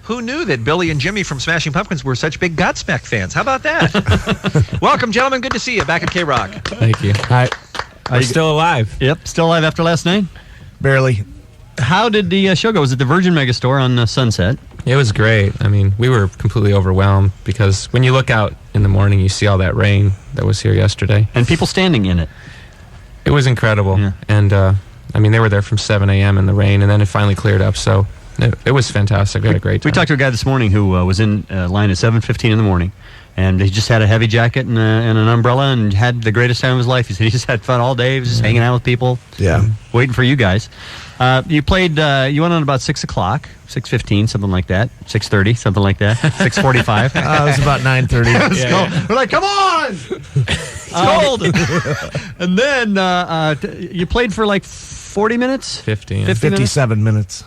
Who knew that Billy and Jimmy from Smashing Pumpkins were such big Godsmack fans? How about that? Welcome, gentlemen. Good to see you back at KROQ. Thank you. Hi. We're still alive. Yep, still alive after last night. Barely. How did the show go? Was it the Virgin Megastore on Sunset? It was great. I mean, we were completely overwhelmed because when you look out in the morning, you see all that rain that was here yesterday. And people standing in it. It was incredible. Yeah. And, I mean, they were there from 7 a.m. in the rain, and then it finally cleared up. So it was fantastic. We had a great time. We talked to a guy this morning who was in line at 7:15 in the morning, and he just had a heavy jacket and an umbrella and had the greatest time of his life. He said he just had fun all day. He was just hanging out with people. Yeah. Waiting for you guys. You played, you went on about 6 o'clock, 6:15, something like that. 6:30, something like that. 6:45. It was about 9:30. Yeah. We're like, come on! It's cold! And then you played for like 40 minutes? 50. 57 minutes.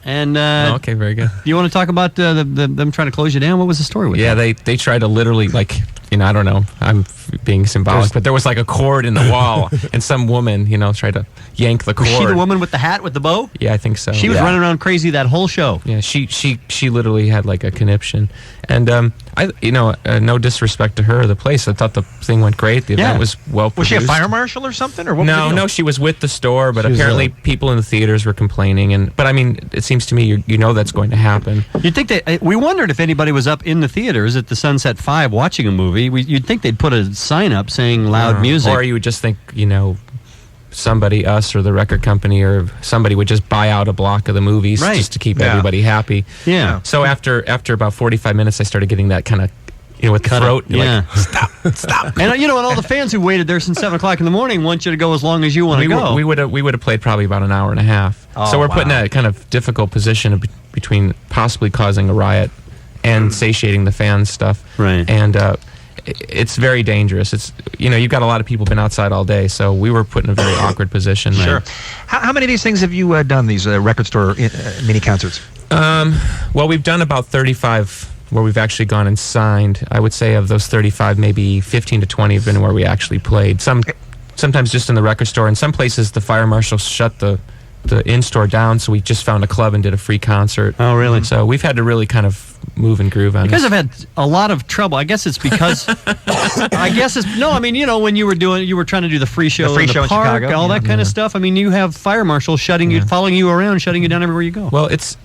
And okay, very good. you want to talk about them trying to close you down? What was the story with that? Yeah, they tried to literally, like, I don't know, I'm being symbolic, but there was like a cord in the wall, and some woman, tried to yank the cord. Was she the woman with the hat with the bow? Yeah, I think so. She was running around crazy that whole show. Yeah, she literally had like a conniption, and no disrespect to her or the place. I thought the thing went great. The event was well produced. Was she a fire marshal or something, or what? No, she was with the store, but apparently people in the theaters were complaining. But I mean, it seems to me that's going to happen. You'd think we wondered if anybody was up in the theaters at the Sunset 5 watching a movie. You'd think they'd put a sign up saying loud music, or you would just think somebody, us or the record company or somebody would just buy out a block of the movies just to keep everybody happy. Yeah. So after about 45 minutes, I started getting that kind of, with the throat. Yeah. Like, stop. And and all the fans who waited there since 7 o'clock in the morning want you to go as long as you want to go. We would have played probably about an hour and a half. So we're put in a kind of difficult position between possibly causing a riot and satiating the fans' stuff. Right. And it's very dangerous. It's you've got a lot of people been outside all day, so we were put in a very awkward position. Sure. How many of these things have you done? These record store mini concerts? Well, we've done about 35 where we've actually gone and signed. I would say of those 35, maybe 15 to 20 have been where we actually played. Sometimes just in the record store. In some places, the fire marshal shut the in-store down, so we just found a club and did a free concert. Oh, really? So we've had to really kind of move and groove on You guys this. have had a lot of trouble. I guess it's because... when you were trying to do the free show in the park, Chicago, all that kind of stuff. I mean, you have fire marshals following you around, shutting you down everywhere you go. Well, it's.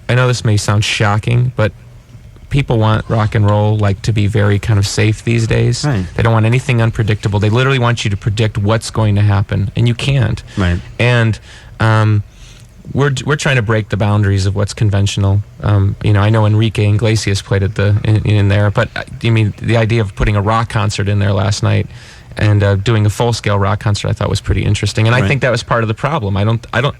I know this may sound shocking, but people want rock and roll to be very kind of safe these days. Right. They don't want anything unpredictable. They literally want you to predict what's going to happen, and you can't. Right. And we're trying to break the boundaries of what's conventional. I know Enrique Iglesias played at in there, but the idea of putting a rock concert in there last night and doing a full-scale rock concert, I thought was pretty interesting, and I think that was part of the problem. I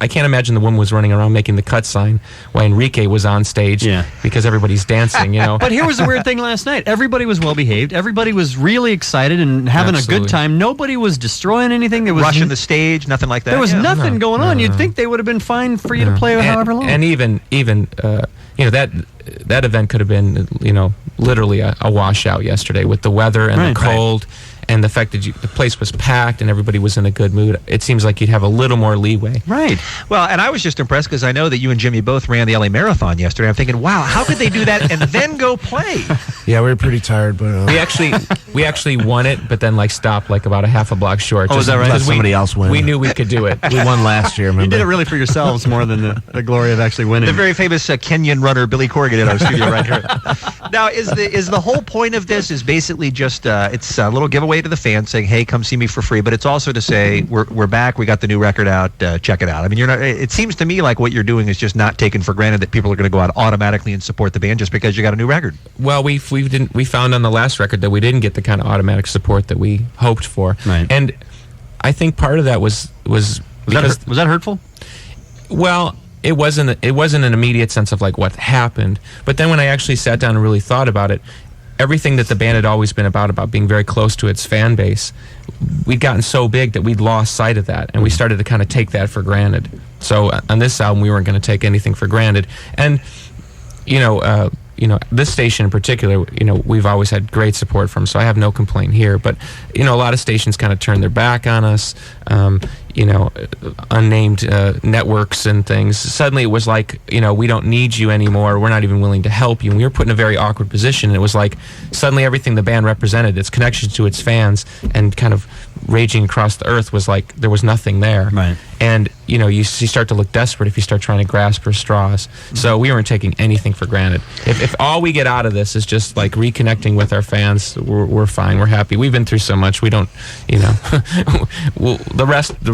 can't imagine the woman was running around making the cut sign while Enrique was on stage because everybody's dancing. But here was the weird thing last night. Everybody was well behaved. Everybody was really excited and having a good time. Nobody was destroying anything. There was rushing the stage, nothing like that. There was nothing going on. You'd think they would have been fine for you to play however long. And even that event could have been literally a washout yesterday with the weather and the cold. And the fact that the place was packed and everybody was in a good mood, it seems like you'd have a little more leeway. Right. Well, and I was just impressed because I know that you and Jimmy both ran the LA Marathon yesterday. I'm thinking, wow, how could they do that and then go play? Yeah, we were pretty tired, but we actually won it, but then stopped about a half a block short. Oh, is that right? Let somebody else win. We knew we could do it. We won last year. Remember? You did it really for yourselves more than the glory of actually winning. The very famous Kenyan runner Billy Corgan in our studio right here. Now, is the whole point of this is basically just it's a little giveaway to the fans saying, hey, come see me for free, but it's also to say we're back, we got the new record out, check it out. I mean, it seems to me like what you're doing is just not taken for granted that people are going to go out automatically and support the band just because you got a new record. Well, we found on the last record that we didn't get the kind of automatic support that we hoped for. Right. And I think part of that was that hurtful? Well, it wasn't an immediate sense of what happened, but then when I actually sat down and really thought about it, everything that the band had always been about being very close to its fan base, we'd gotten so big that we'd lost sight of that, and we started to kind of take that for granted. So on this album, we weren't going to take anything for granted. And, this station in particular, we've always had great support from, so I have no complaint here. But, a lot of stations kind of turned their back on us, unnamed networks and things. Suddenly it was like, we don't need you anymore. We're not even willing to help you. And we were put in a very awkward position. And it was like suddenly everything the band represented, its connection to its fans and kind of raging across the earth, was like there was nothing there. Right. And, you start to look desperate if you start trying to grasp for straws. Mm-hmm. So we weren't taking anything for granted. If all we get out of this is just like reconnecting with our fans, we're fine. We're happy. We've been through so much. We don't, the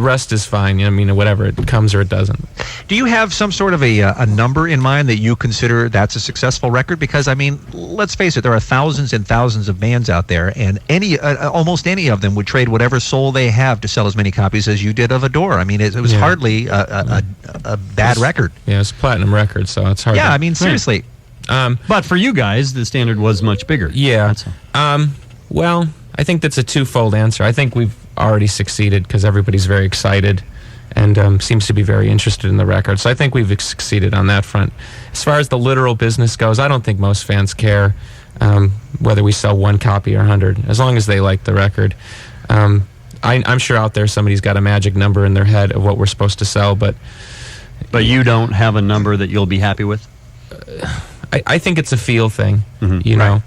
rest is fine. Whatever, it comes or it doesn't. Do you have some sort of a number in mind that you consider that's a successful record? Because, let's face it, there are thousands and thousands of bands out there, and almost any of them would trade whatever soul they have to sell as many copies as you did of Adore. It was hardly a bad record. Yeah, it's a platinum record, so it's hard. Yeah, seriously. But for you guys, the standard was much bigger. Yeah. Well, I think that's a twofold answer. I think we've already succeeded because everybody's very excited and seems to be very interested in the record. So I think we've succeeded on that front. As far as the literal business goes, I don't think most fans care whether we sell one copy or 100, as long as they like the record. I'm sure out there somebody's got a magic number in their head of what we're supposed to sell, but you don't have a number that you'll be happy with? I think it's a feel thing, Right.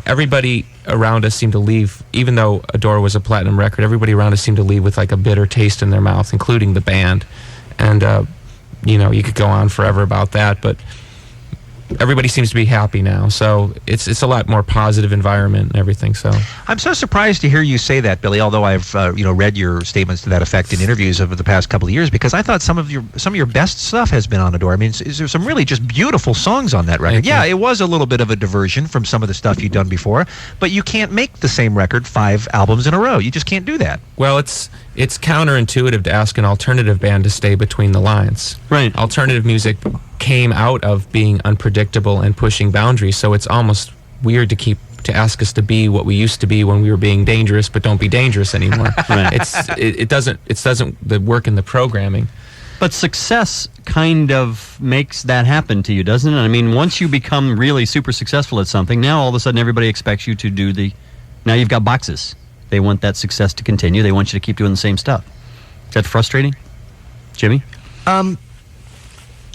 Everybody around us seemed to leave, even though Adore was a platinum record, everybody around us seemed to leave with like a bitter taste in their mouth, including the band. And, you could go on forever about that, but everybody seems to be happy now. So it's a lot more positive environment and everything. So I'm so surprised to hear you say that, Billy, although I've read your statements to that effect in interviews over the past couple of years, because I thought some of your best stuff has been on Adore. There's some really just beautiful songs on that record. Yeah, it was a little bit of a diversion from some of the stuff you'd done before, but you can't make the same record 5 albums in a row. You just can't do that. Well, it's counterintuitive to ask an alternative band to stay between the lines. Right. Alternative music came out of being unpredictable and pushing boundaries, so it's almost weird to ask us to be what we used to be when we were being dangerous, but don't be dangerous anymore. Right. It doesn't work in the programming. But success kind of makes that happen to you, doesn't it? Once you become really super successful at something, now all of a sudden everybody expects you to do now you've got boxes. They want that success to continue. They want you to keep doing the same stuff. Is that frustrating, Jimmy?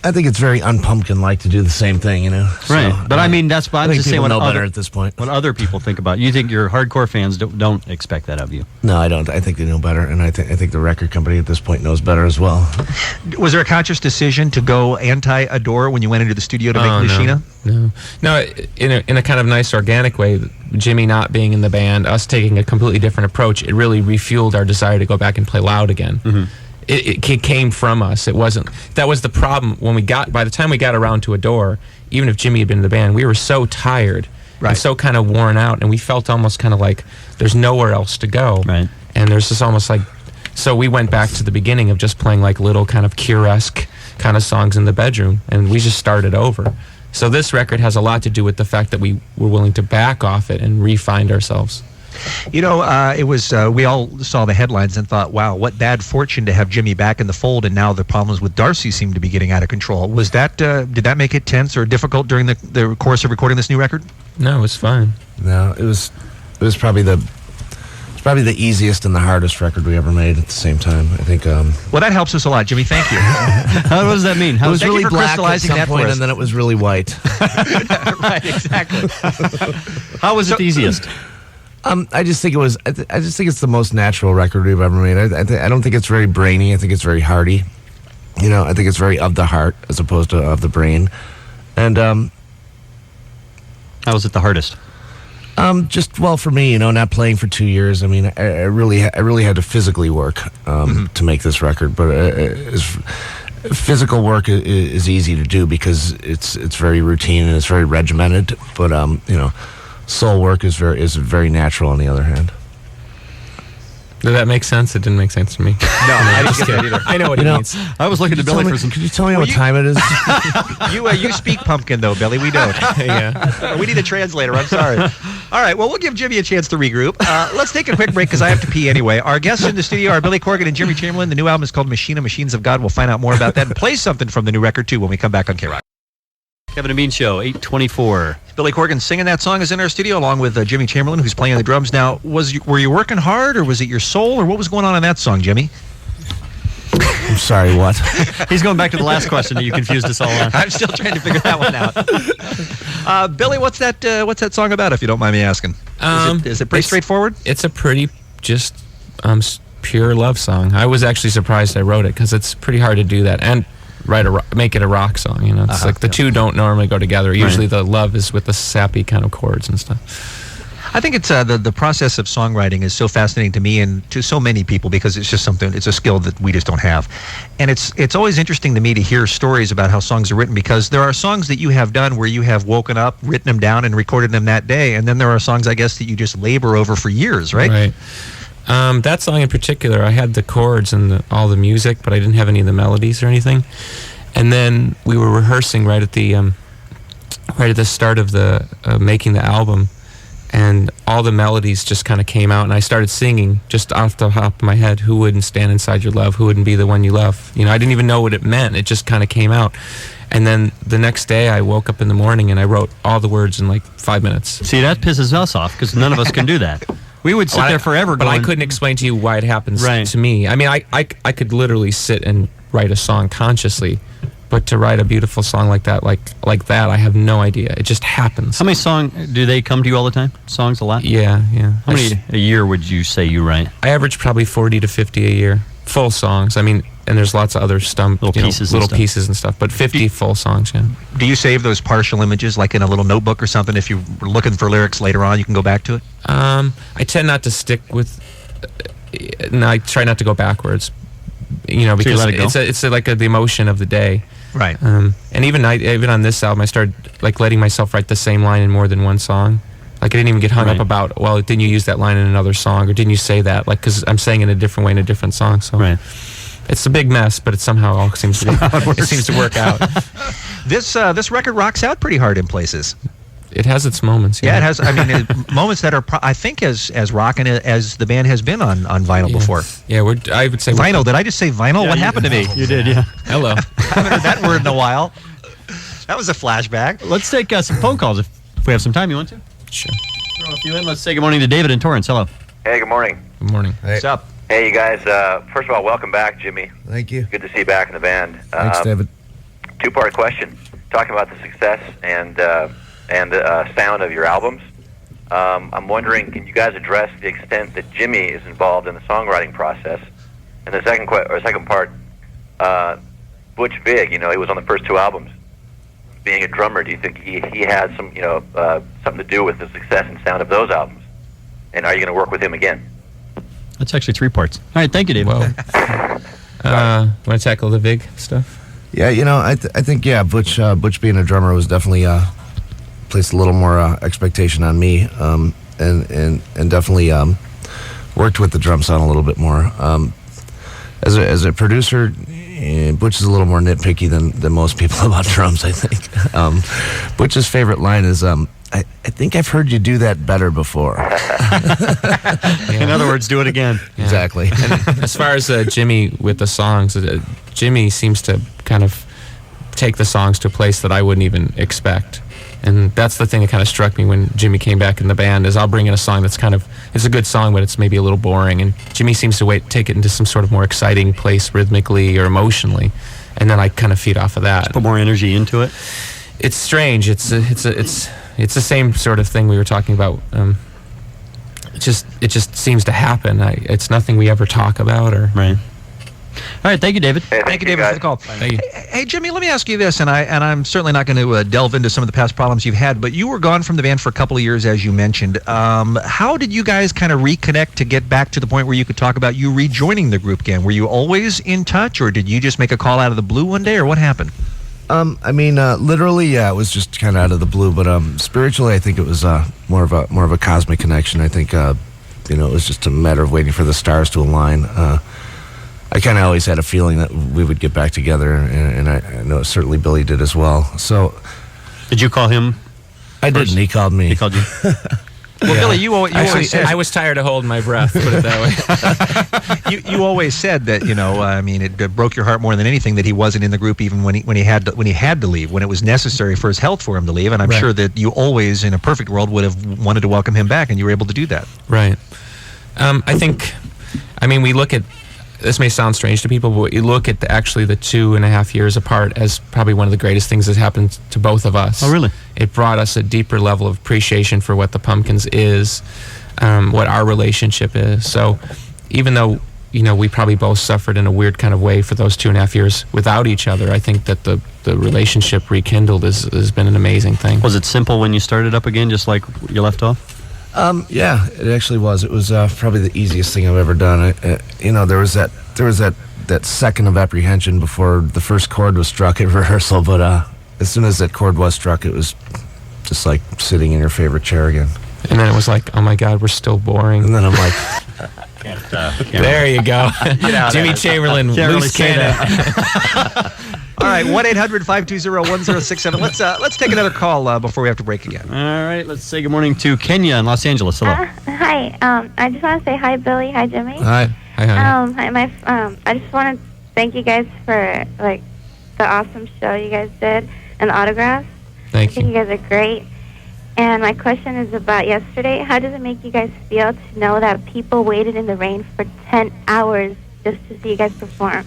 I think it's very unpumpkin-like to do the same thing, Right. So, but that's why I'm just saying know better at this point. What other people think about it. You think your hardcore fans don't expect that of you? No, I don't. I think they know better, and I think the record company at this point knows better as well. Was there a conscious decision to go anti-Adore when you went into the studio to make Machina? No. In a kind of nice organic way, Jimmy not being in the band, us taking a completely different approach, it really refueled our desire to go back and play loud again. Mm-hmm. It came from us. It wasn't. That was the problem by the time we got around to Adore, even if Jimmy had been in the band, we were so tired and so kind of worn out, and we felt almost kind of like there's nowhere else to go. Right. And there's this almost like, so we went back to the beginning of just playing like little kind of Cure-esque kind of songs in the bedroom, and we just started over. So this record has a lot to do with the fact that we were willing to back off it and re-find ourselves. It was, we all saw the headlines and thought, wow, what bad fortune to have Jimmy back in the fold, and now the problems with Darcy seem to be getting out of control. Was that, did that make it tense or difficult during the course of recording this new record? No, it was fine. No, it was probably the easiest and the hardest record we ever made at the same time. I think. Well, that helps us a lot, Jimmy. Thank you. What does that mean? It was thank really you for black at crystallizing some that for point, us. and then it was really white. Right, exactly. How was it the easiest? I just think it was. I just think it's the most natural record we've ever made. I don't think it's very brainy. I think it's very hearty. I think it's very of the heart as opposed to of the brain. And how was it the hardest? For me, not playing for 2 years. I really had to physically work to make this record. But physical work is easy to do because it's very routine and it's very regimented. But soul work is very natural. On the other hand. Did that make sense? It didn't make sense to me. No, I didn't get that either. I know what he means. I was looking to Billy for some. Could you tell me what time it is? You speak pumpkin, though, Billy. We don't. Yeah. We need a translator. I'm sorry. All right. Well, we'll give Jimmy a chance to regroup. Let's take a quick break because I have to pee anyway. Our guests in the studio are Billy Corgan and Jimmy Chamberlin. The new album is called Machina, Machines of God. We'll find out more about that and play something from the new record, too, when we come back on KROQ. Kevin and Bean Show, 824. Billy Corgan singing that song is in our studio along with Jimmy Chamberlin, who's playing the drums. Now, were you working hard, or was it your soul, or what was going on in that song, Jimmy? I'm sorry, what? He's going back to the last question that you confused us all on. I'm still trying to figure that one out. Billy, what's that song about, if you don't mind me asking? Is it pretty straightforward? It's a pretty just pure love song. I was actually surprised I wrote it because it's pretty hard to do that and make it a rock song. You know, it's like the two don't normally go together. Usually the love is with the sappy kind of chords and stuff. I think it's the process of songwriting is so fascinating to me and to so many people because it's just it's a skill that we just don't have. And it's always interesting to me to hear stories about how songs are written, because there are songs that you have done where you have woken up, written them down, and recorded them that day. And then there are songs, I guess, that you just labor over for years, right? Right. That song in particular, I had the chords and all the music, but I didn't have any of the melodies or anything. And then we were rehearsing right at the start of the making the album. And all the melodies just kind of came out, and I started singing just off the top of my head, who wouldn't stand inside your love, who wouldn't be the one you love. You know, I didn't even know what it meant. It just kind of came out. And then the next day I woke up in the morning and I wrote all the words in like 5 minutes. See, that pisses us off because none of us can do that. We would sit there forever but going... I couldn't explain to you why it happens Right. to me. I mean, I could literally sit and write a song consciously, but to write a beautiful song like that, I have no idea. It just happens. How many songs do they come to you all the time? Songs a lot? Yeah. How many a year would you say you write? I average probably 40 to 50 a year. Full songs. I mean, and there's lots of other little pieces and stuff, but 50 full songs, yeah. Do you save those partial images like in a little notebook or something? If you're looking for lyrics later on, you can go back to it? I tend not to stick with... No, I try not to go backwards. You know, because it's like the emotion of the day. Right. And even on this album, I started like letting myself write the same line in more than one song. Like I didn't even get hung up about, well, didn't you use that line in another song, or didn't you say that? Like, because I'm saying it in a different way in a different song. So it's a big mess, but it somehow all seems to it seems to work out. This record rocks out pretty hard in places. It has its moments. Yeah, it has. I mean, moments that are, I think, as rocking as the band has been on vinyl before. Yeah, I would say vinyl. Did I just say vinyl? Yeah, what happened to me? You did, yeah. Hello. I haven't heard that word in a while. That was a flashback. Let's take some phone calls if we have some time. You want to? Sure. Throw a few in. Let's say good morning to David in Torrance. Hello. Hey, good morning. Good morning. Hey. What's up? Hey, you guys. First of all, welcome back, Jimmy. Thank you. Good to see you back in the band. Thanks, David. Two-part question. Talking about the success and the sound of your albums. I'm wondering, can you guys address the extent that Jimmy is involved in the songwriting process? And the second part, Butch Vig, he was on the first two albums. Being a drummer, do you think he had some, something to do with the success and sound of those albums? And are you going to work with him again? That's actually 3 parts. All right, thank you, David. Whoa. Want to tackle the Vig stuff? Yeah, I think Butch being a drummer was definitely placed a little more expectation on me, and definitely worked with the drum sound a little bit more. As a producer, Butch is a little more nitpicky than most people about drums, I think. Butch's favorite line is, I think I've heard you do that better before. In other words, do it again. Yeah. Exactly. And as far as Jimmy with the songs, Jimmy seems to kind of take the songs to a place that I wouldn't even expect. And that's the thing that kind of struck me when Jimmy came back in the band, is I'll bring in a song that's it's a good song, but it's maybe a little boring. And Jimmy seems to take it into some sort of more exciting place rhythmically or emotionally. And then I kind of feed off of that. Put more energy into it. It's strange. It's the same sort of thing we were talking about. It just seems to happen. It's nothing we ever talk about or. Right. All right, thank you, David. Hey, Thank you, David, for the call. Thank you. Hey, Jimmy, let me ask you this, and I'm certainly not going to delve into some of the past problems you've had, but you were gone from the band for a couple of years, as you mentioned. How did you guys kind of reconnect to get back to the point where you could talk about you rejoining the group again? Were you always in touch, or did you just make a call out of the blue one day, or what happened? Literally, yeah, it was just kind of out of the blue, but spiritually, I think it was more of a cosmic connection. I think it was just a matter of waiting for the stars to align. I kind of always had a feeling that we would get back together, and I know certainly Billy did as well. So, did you call him? I didn't. He called me. He called you. Well, Billy, you always said, I was tired of holding my breath. Put it that way. you always said that I mean, it broke your heart more than anything that he wasn't in the group even when he had to leave, when it was necessary for his health for him to leave. And I'm sure that you always, in a perfect world, would have wanted to welcome him back, and you were able to do that. Right. We look at. This may sound strange to people, but you look at the 2.5 years apart as probably one of the greatest things that happened to both of us. Oh, really? It brought us a deeper level of appreciation for what the Pumpkins is, what our relationship is. So even though, we probably both suffered in a weird kind of way for those 2.5 years without each other, I think that the relationship rekindled has been an amazing thing. Was it simple when you started up again, just like you left off? Yeah, it actually was. It was probably the easiest thing I've ever done. There was that second of apprehension before the first chord was struck at rehearsal, but as soon as that chord was struck, it was just like sitting in your favorite chair again. And then it was like, oh my God, we're still boring. And then I'm like, there you go. Jimmy Chamberlin, loose cannon. All right, 1-800-520-1067. Let's take another call before we have to break again. All right, let's say good morning to Kenya in Los Angeles. Hello. Hi. I just want to say hi, Billy. Hi, Jimmy. Hi. Hi, honey. Hi, I just want to thank you guys for the awesome show you guys did and the autographs. Thank I think you guys are great. And my question is about yesterday. How does it make you guys feel to know that people waited in the rain for 10 hours just to see you guys perform?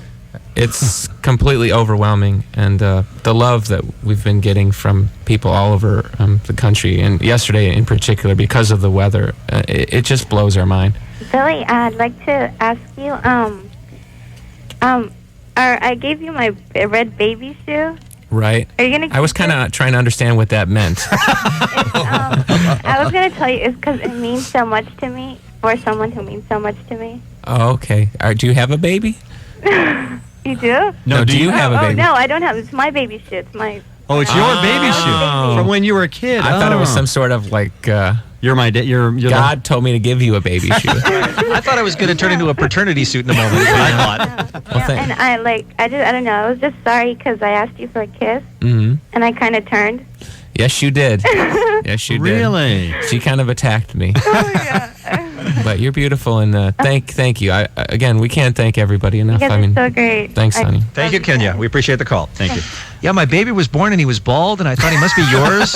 It's completely overwhelming, and the love that we've been getting from people all over the country, and yesterday in particular, because of the weather, it just blows our mind. Billy, I'd like to ask you, I gave you my red baby shoe. Right. Are you gonna? I was kind of trying to understand what that meant. I was gonna tell you it's because it means so much to me, for someone who means so much to me. Oh, okay. Do you have a baby? You do? No, do you have a baby? Oh, no, I don't have. It's my baby shoe. It's my. Oh, it's your baby shoe from when you were a kid. I thought it was some sort of You're my dad. You're God told me to give you a baby shoe. I thought I was going to turn into a paternity suit in a moment. I thought. And I don't know. I was just sorry because I asked you for a kiss, and I kind of turned. Yes, you did. Yes, you did. Really? She kind of attacked me. Oh yeah. But you're beautiful, and thank you. Again, we can't thank everybody enough. You guys are so great. Thanks, honey. Thank you, Kenya. We appreciate the call. Thank you. Yeah, my baby was born and he was bald, and I thought he must be yours.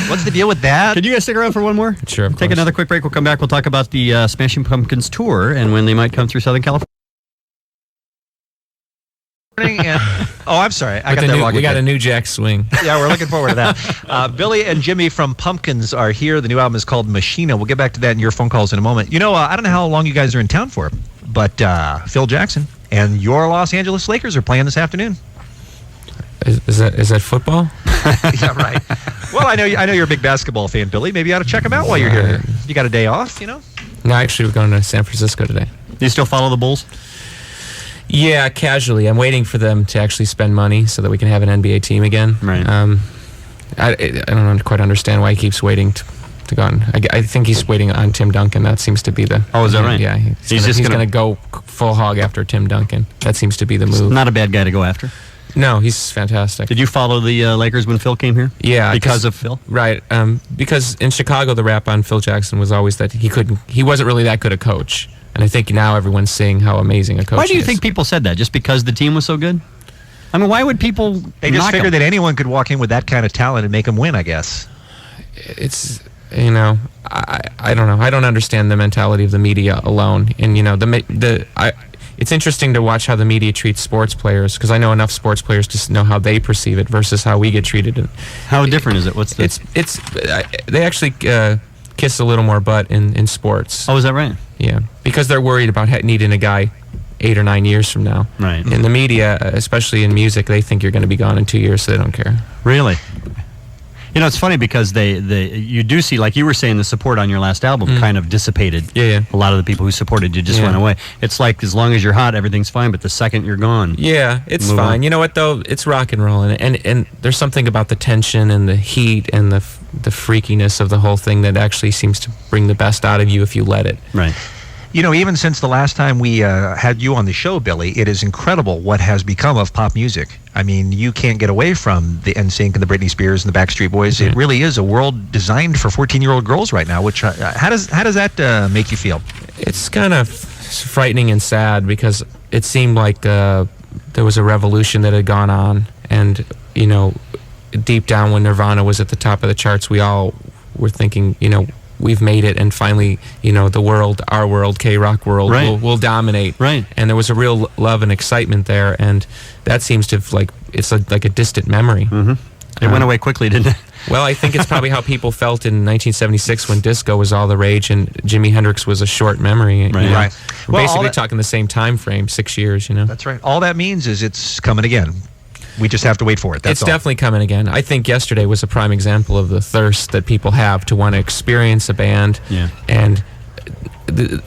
What's the deal with that? Could you guys stick around for one more? Sure, of Take course. another quick break. We'll come back. We'll talk about the Smashing Pumpkins tour and when they might come through Southern California. I'm sorry. I got that wrong. We got a again. new Jack swing. Yeah, we're looking forward to that. Billy and Jimmy from Pumpkins are here. The new album is called Machina. We'll get back to that in your phone calls in a moment. I don't know how long you guys are in town for, but Phil Jackson and your Los Angeles Lakers are playing this afternoon. Is that football? Yeah, right. Well, I know you're a big basketball fan, Billy. Maybe you ought to check them out while you're here. You got a day off, No, actually, we're going to San Francisco today. Do you still follow the Bulls? Yeah, casually. I'm waiting for them to actually spend money so that we can have an NBA team again. Right. I don't quite understand why he keeps waiting to go on. I think he's waiting on Tim Duncan. That seems to be the... Oh, is that right? Yeah. He's going to go full hog after Tim Duncan. That seems to be the move. Not a bad guy to go after. No, he's fantastic. Did you follow the Lakers when Phil came here? Yeah. Because of Phil? Right. Because in Chicago, the rap on Phil Jackson was always that he wasn't really that good a coach. And I think now everyone's seeing how amazing a coach is. Why do you think people said that? Just because the team was so good? I mean, why would people They just knock figured him? that anyone could walk in with that kind of talent and make them win, I guess. It's, I don't know. I don't understand the mentality of the media alone. And, it's interesting to watch how the media treats sports players, because I know enough sports players to know how they perceive it versus how we get treated. How different is it? What's the... They actually kiss a little more butt in sports. Oh, is that right? Yeah, because they're worried about needing a guy 8 or 9 years from now. Right. In the media, especially in music, they think you're going to be gone in 2 years, so they don't care. Really? It's funny because you do see, like you were saying, the support on your last album kind of dissipated. Yeah. A lot of the people who supported you just went away. It's like as long as you're hot, everything's fine, but the second you're gone. Yeah, it's Move fine. on. You know what, though? It's rock and roll, and there's something about the tension and the heat and the freakiness of the whole thing that actually seems to bring the best out of you if you let it. Right. You know, even since the last time we had you on the show, Billy, it is incredible what has become of pop music. I mean, you can't get away from the NSYNC and the Britney Spears and the Backstreet Boys. It really is a world designed for 14-year-old girls right now. Which how does that make you feel? It's kind of frightening and sad because it seemed like there was a revolution that had gone on, and you know, deep down when Nirvana was at the top of the charts, we all were thinking, you know, we've made it, and finally, you know, the world, our world, KROQ world, will dominate. Right. And there was a real love and excitement there, and that seems to have, like, it's like a distant memory. It went away quickly, didn't it? Well, I think it's probably how people felt in 1976 when disco was all the rage and Jimi Hendrix was a short memory. You know? Right. We're Well, basically talking the same time frame, 6 years, you know? That's right. All that means is it's coming again. We just have to wait for it. That's It's definitely coming again. I think yesterday was a prime example of the thirst that people have to want to experience a band and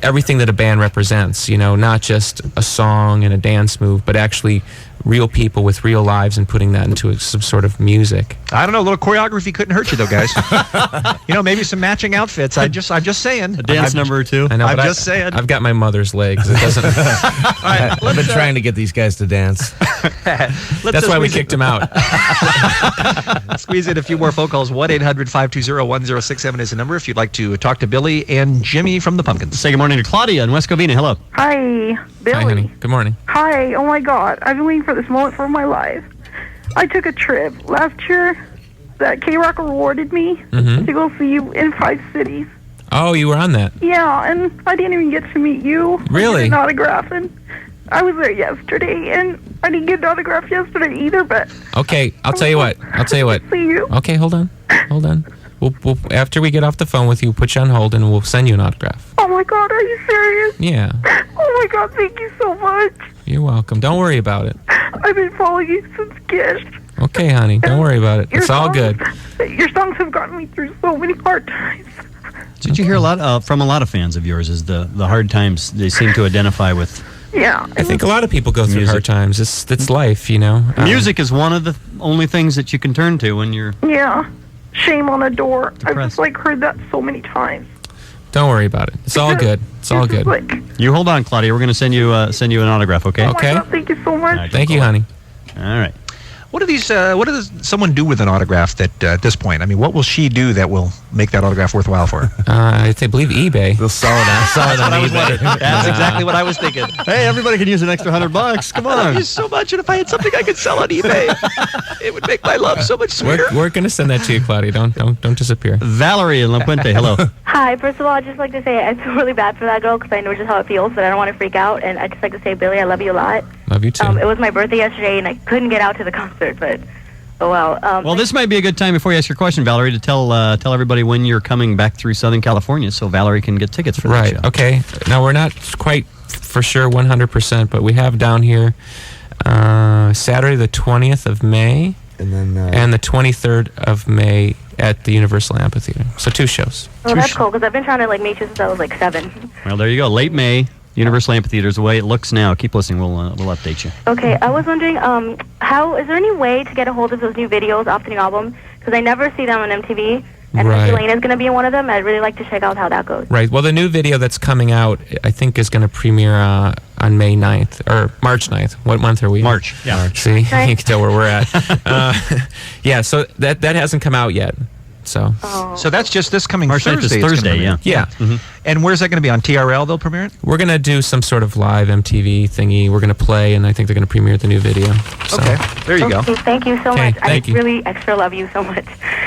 everything that a band represents, you know, not just a song and a dance move, but actually real people with real lives and putting that into some sort of music. I don't know. A little choreography couldn't hurt you, though, guys. You know, maybe some matching outfits. I'm just saying. A dance number or two. I know, I'm but just saying. I've got my mother's legs. It doesn't. I've been trying to get these guys to dance. That's why we kicked him out. Squeeze in a few more phone calls. 1-800-520-1067 is the number if you'd like to talk to Billy and Jimmy from the Pumpkins. Say good morning to Claudia in West Covina. Hello. Hi, Billy. Hi, honey. Good morning. Hi. Oh my God, I've been waiting for this moment for my life. I took a trip last year that KROQ awarded me to go see you in 5 cities. Oh, you were on that. Yeah, and I didn't even get to meet you. Really? I did an autograph, and I was there yesterday, and I didn't get an autograph yesterday either, but... Okay, I'll tell you what. See you. Okay, hold on. We'll after we get off the phone with you, we'll put you on hold and we'll send you an autograph. Oh my God, are you serious? Yeah. Oh my God, thank you so much. You're welcome. Don't worry about it. I've been following you since Gish. Okay, honey. Don't worry about it. It's all good. Your songs have gotten me through so many hard times. Did you hear a lot from a lot of fans of yours? Is the hard times they seem to identify with? Yeah. I think a lot of people go through hard times. It's life, you know. Music is one of the only things that you can turn to when you're. Yeah. Shame on a door. Depressed. I've just heard that so many times. Don't worry about it. It's all good. It's all good. You hold on, Claudia. We're going to send you an autograph, okay? Oh Okay. my God, thank you so much. Right. Thank you, honey. All right. What does someone do with an autograph that at this point? I mean, what will she do that will make that autograph worthwhile for her? I believe eBay. They'll sell it on eBay. That's exactly what I was thinking. Hey, everybody can use an extra $100. Come I love on. you so much, and if I had something I could sell on eBay, it would make my love so much sweeter. We're gonna send that to you, Claudia. Don't disappear. Valerie in La Puente. Hello. Hi, first of all, I'd just like to say I feel really bad for that girl because I know just how it feels, but I don't want to freak out. And I'd just like to say, Billy, I love you a lot. Love you too. It was my birthday yesterday, and I couldn't get out to the concert, but oh well. Well, this might be a good time before you ask your question, Valerie, to tell everybody when you're coming back through Southern California, so Valerie can get tickets for that Right. show. Okay. Now we're not quite for sure 100%, but we have down here Saturday the 20th of May And then and the 23rd of May at the Universal Amphitheater. So 2 shows. Oh, that's cool because I've been trying to meet you since I was 7. Well, there you go. Late May, Universal Amphitheater's the way it looks now. Keep listening. We'll update you. Okay, I was wondering, how is there any way to get a hold of those new videos off the new album? Because I never see them on MTV, and Right. Elaine is going to be in one of them. I'd really like to check out how that goes. Right. Well, the new video that's coming out, I think, is going to premiere on May 9th or March 9th. What month are we? in? March. Yeah. March. See, Okay. you can tell where we're at. Yeah. So that hasn't come out yet. So. Oh. So that's just this coming March 9th Thursday. is it's gonna Thursday, premiere. Yeah. And where's that going to be? On TRL they'll premiere it? We're going to do some sort of live MTV thingy. We're going to play, and I think they're going to premiere the new video. So. Okay. There you go. Okay, thank you so Okay, much. thank I you. really extra love you so much.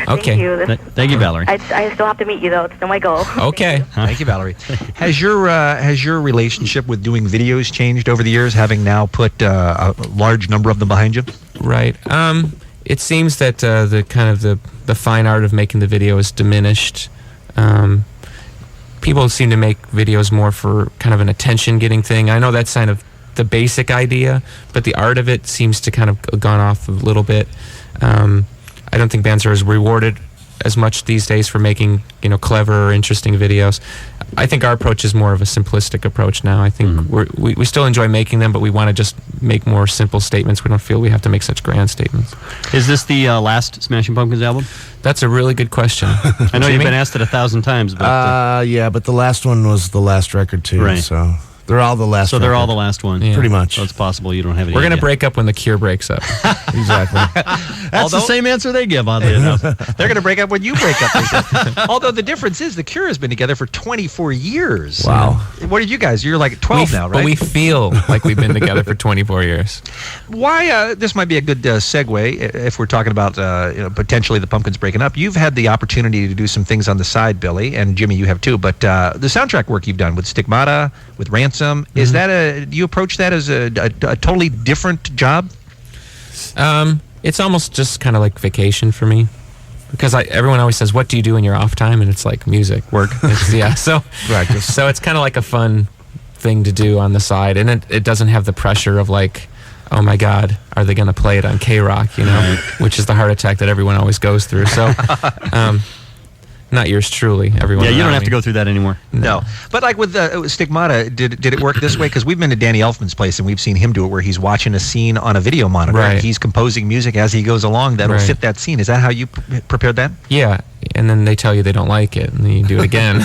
Okay. Thank you. Thank you, Valerie. I still have to meet you, though. It's still my goal. Okay. Thank you, Valerie. Has your relationship with doing videos changed over the years, having now put a large number of them behind you? Right. It seems that the kind of the fine art of making the video is diminished. People seem to make videos more for kind of an attention-getting thing. I know that's kind of the basic idea, but the art of it seems to kind of gone off a little bit. I don't think bands are as rewarded as much these days for making clever or interesting videos. I think our approach is more of a simplistic approach now. I think we still enjoy making them, but we want to just make more simple statements. We don't feel we have to make such grand statements. Is this the last Smashing Pumpkins album? That's a really good question. I know you've been asked it 1,000 times, but yeah, but the last one was the last record too. Right. So they're all the last. so they're all the record. last one. Yeah. Pretty much. So it's possible you don't have it. We're going to yet. break up when The Cure breaks up. Exactly. That's the same answer they give, oddly enough. They're going to break up when you break up. They said. Although the difference is The Cure has been together for 24 years. Wow. What are you guys? You're like 12 now, right? But we feel like we've been together for 24 years. Why? This might be a good segue if we're talking about potentially the Pumpkins breaking up. You've had the opportunity to do some things on the side, Billy, and Jimmy, you have too. But the soundtrack work you've done with Stigmata, with Ransom, is that do you approach that as a totally different job? It's almost just kind of like vacation for me. Because everyone always says, what do you do in your off time? And it's like music, work. So Practice. So it's kind of like a fun thing to do on the side. And it doesn't have the pressure of like, oh my God, are they going to play it on KROQ, which is the heart attack that everyone always goes through. So, not yours truly, everyone. Yeah, you don't around have me. to go through that anymore. No. But like with Stigmata, did it work this way? Because we've been to Danny Elfman's place and we've seen him do it where he's watching a scene on a video monitor. Right. And he's composing music as he goes along that'll Right. fit that scene. Is that how you prepared that? Yeah, and then they tell you they don't like it, and then you do it again.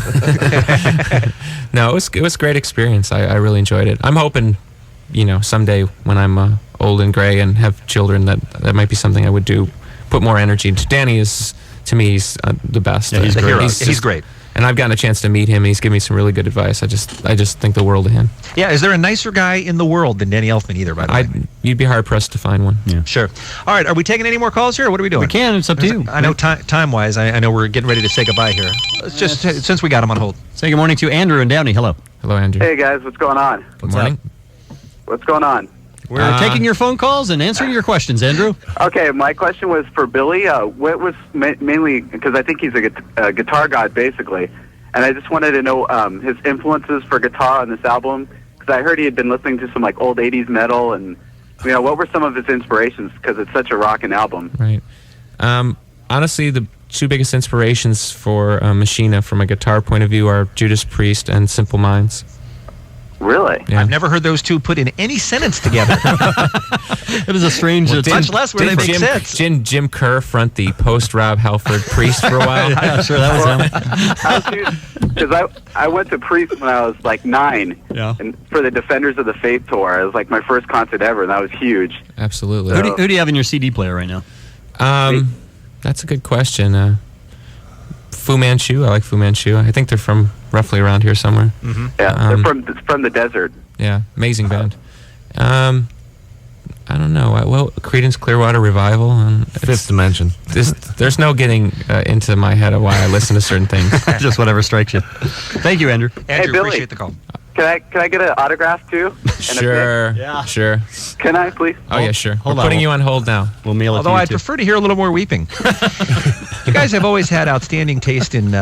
No, it was a great experience. I really enjoyed it. I'm hoping, someday when I'm old and gray and have children, that might be something I would do. Put more energy into. Danny is, to me, he's the best. Yeah, he's The great. hero. He's He's great. And I've gotten a chance to meet him, and he's given me some really good advice. I just think the world of him. Yeah, is there a nicer guy in the world than Danny Elfman either, by the way? You'd be hard pressed to find one. Yeah. Sure. All right, are we taking any more calls here, or what are we doing? We can. It's up to you. I know time-wise, I know we're getting ready to say goodbye here. Let's just, since we got him on hold. Say good morning to Andrew and Downey. Hello. Hello, Andrew. Hey guys, what's going on? Good morning. What's going on? We're taking your phone calls and answering your questions, Andrew. Okay, my question was for Billy. What was mainly because I think he's a guitar god basically, and I just wanted to know his influences for guitar on this album because I heard he had been listening to some like old '80s metal, and what were some of his inspirations because it's such a rockin' album. Right. Honestly, the two biggest inspirations for Machina from a guitar point of view are Judas Priest and Simple Minds. Really? Yeah. I've never heard those two put in any sentence together. It is a strange... Much less where they make sense. Didn't Jim Kerr front the post-Rob Halford Priest for a while? Yeah, sure, that was him. Because I went to Priest when I was like 9, and for the Defenders of the Faith tour. It was like my first concert ever, and that was huge. Absolutely. Who do you have in your CD player right now? That's a good question. Fu Manchu. I like Fu Manchu. I think they're from roughly around here somewhere. Mm-hmm. Yeah, they're from the desert. Yeah, amazing band. I don't know. Well, Creedence Clearwater Revival. Fifth Dimension. There's no getting into my head of why I listen to certain things. Just whatever strikes you. Thank you, Andrew. Andrew, Billy. appreciate the call. Can I get an autograph too? And a Sure. Yeah. Sure. pic? Can I please? Oh, yeah, sure. Hold We're on. putting you on hold now. We'll mail it Although to you, I'd too. prefer to hear a little more weeping. You guys have always had outstanding taste in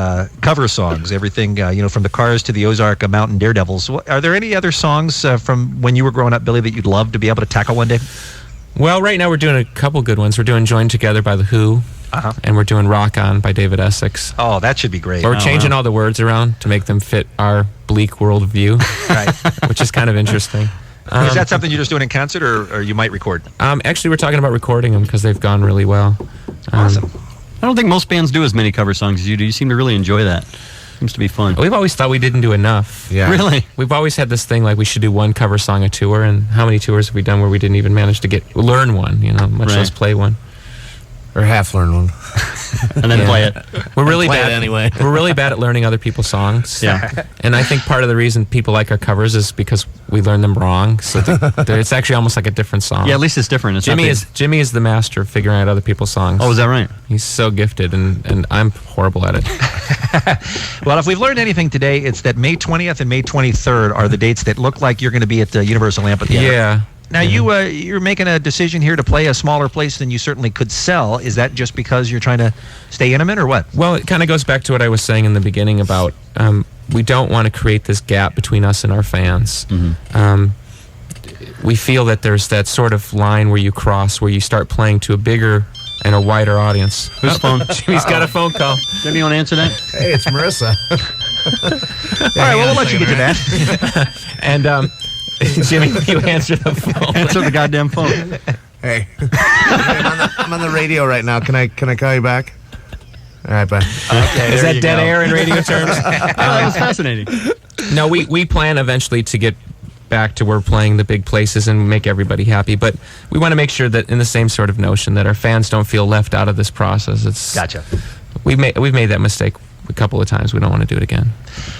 cover songs, everything, from the Cars to the Ozark Mountain Daredevils. Are there any other songs from when you were growing up, Billy, that you'd love to be able to tackle one day? Well, right now we're doing a couple good ones. We're doing Joined Together by The Who, and we're doing Rock On by David Essex. Oh, that should be great. But we're changing all the words around to make them fit our bleak worldview, Right. which is kind of interesting. Is that something you're just doing in concert, or you might record? Actually, we're talking about recording them because they've gone really well. Awesome. I don't think most bands do as many cover songs as you do. You seem to really enjoy that. Seems to be fun. We've always thought we didn't do enough. Yeah. Really? We've always had this thing like we should do one cover song a tour, and how many tours have we done where we didn't even manage to learn one, much Right. less play one. Or half learn one. And then Yeah. play it. We're really Play it bad anyway. We're really bad at learning other people's songs. Yeah. And I think part of the reason people like our covers is because we learn them wrong. So it's actually almost like a different song. Yeah, at least it's different. It's Jimmy is the master of figuring out other people's songs. Oh, is that right? He's so gifted, and I'm horrible at it. Well, if we've learned anything today, it's that May 20th and May 23rd are the dates that look like you're going to be at the Universal Amphitheater. Yeah. Now, you're making a decision here to play a smaller place than you certainly could sell. Is that just because you're trying to stay intimate, or what? Well, it kind of goes back to what I was saying in the beginning about we don't want to create this gap between us and our fans. We feel that there's that sort of line where you cross, where you start playing to a bigger and a wider audience. Whose phone? Jimmy's got a phone call. Jimmy, you want to answer that? Hey, it's Marissa. right, well, we'll let you get to that. And Jimmy, you answer the phone. Answer the goddamn phone. Hey, I'm on the radio right now. Can I call you back? All right, bye. Okay, Is that dead air in radio terms? That was fascinating. No, we plan eventually to get back to where we're playing the big places and make everybody happy. But we want to make sure that in the same sort of notion that our fans don't feel left out of this process. Gotcha. We've made that mistake a couple of times. We don't want to do it again.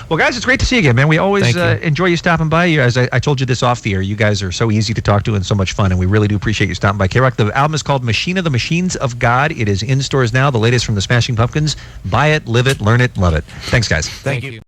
Well, guys, it's great to see you again, man. We always Thank you. enjoy you stopping by. As I told you this off the air, you guys are so easy to talk to and so much fun, and we really do appreciate you stopping by. KROQ, the album is called Machine of the Machines of God. It is in stores now, the latest from the Smashing Pumpkins. Buy it, live it, learn it, love it. Thanks, guys. Thank you.